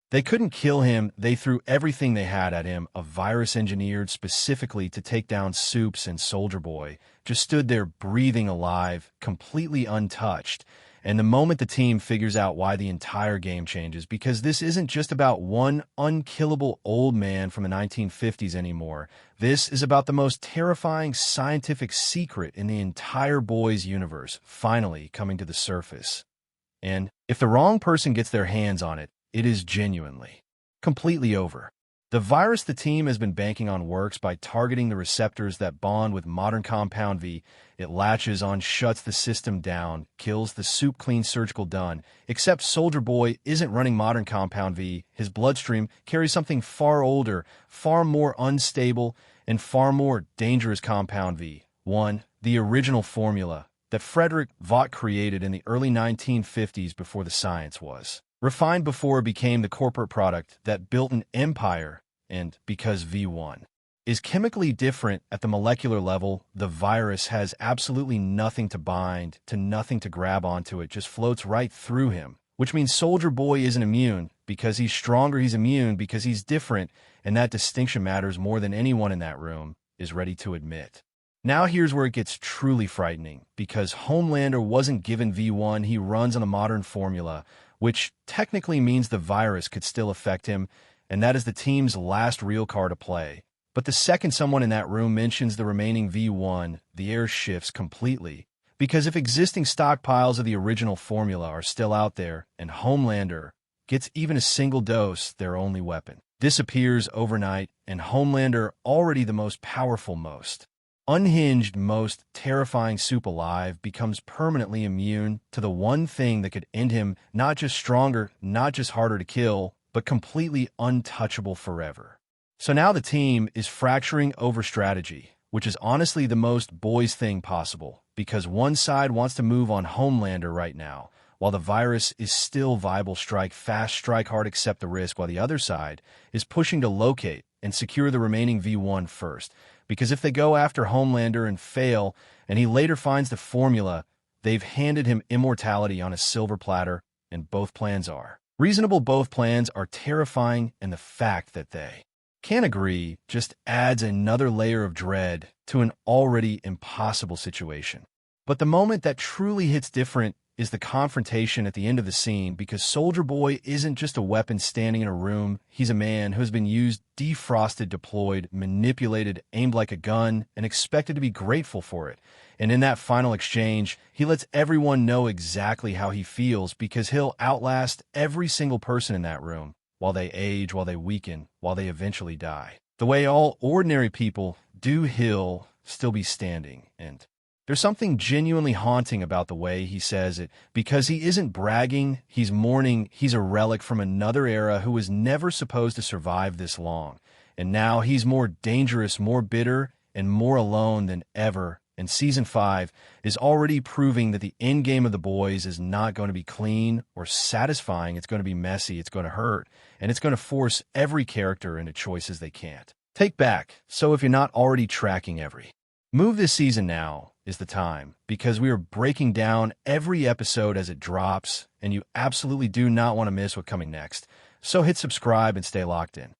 They couldn't kill him, they threw everything they had at him. A virus engineered specifically to take down Supes and Soldier Boy just stood there breathing alive, completely untouched. And the moment the team figures out why the entire game changes, because this isn't just about one unkillable old man from the 1950s anymore. This is about the most terrifying scientific secret in the entire Boys universe finally coming to the surface. And if the wrong person gets their hands on it, it is genuinely, completely over. The virus the team has been banking on works by targeting the receptors that bond with modern Compound V. It latches on, shuts the system down, kills the soup clean surgical done. Except Soldier Boy isn't running modern Compound V. His bloodstream carries something far older, far more unstable, and far more dangerous Compound V. One, the original formula that Frederick Vought created in the early 1950s before the science was refined before it became the corporate product that built an empire. And because V1 is chemically different at the molecular level, the virus has absolutely nothing to bind to, nothing to grab onto. It just floats right through him, which means Soldier Boy isn't immune because he's stronger. He's immune because he's different, and that distinction matters more than anyone in that room is ready to admit. Now here's where it gets truly frightening, because Homelander wasn't given V1. He runs on a modern formula, which technically means the virus could still affect him, and that is the team's last real card to play. But the second someone in that room mentions the remaining V1, the air shifts completely. Because if existing stockpiles of the original formula are still out there, and Homelander gets even a single dose, their only weapon disappears overnight, and Homelander, already the most powerful, most unhinged, most terrifying soup alive, becomes permanently immune to the one thing that could end him, not just stronger, not just harder to kill, but completely untouchable forever. So now the team is fracturing over strategy, which is honestly the most Boys thing possible, because one side wants to move on Homelander right now, while the virus is still viable. Strike fast, strike hard, accept the risk, while the other side is pushing to locate and secure the remaining V1 first. Because if they go after Homelander and fail, and he later finds the formula, they've handed him immortality on a silver platter, and both plans are reasonable. Both plans are terrifying, and the fact that they can't agree just adds another layer of dread to an already impossible situation. But the moment that truly hits different is the confrontation at the end of the scene, because Soldier Boy isn't just a weapon standing in a room. He's a man who has been used, defrosted, deployed, manipulated, aimed like a gun, and expected to be grateful for it. And in that final exchange, he lets everyone know exactly how he feels, because he'll outlast every single person in that room, while they age, while they weaken, while they eventually die. The way all ordinary people do, he'll still be standing. And there's something genuinely haunting about the way he says it, because he isn't bragging, he's mourning. He's a relic from another era who was never supposed to survive this long. And now he's more dangerous, more bitter, and more alone than ever. And Season 5 is already proving that the end game of the Boys is not going to be clean or satisfying. It's going to be messy, it's going to hurt, and it's going to force every character into choices they can't take back. So if you're not already tracking every move this season, now is the time, because we are breaking down every episode as it drops, and you absolutely do not want to miss what's coming next. So hit subscribe and stay locked in.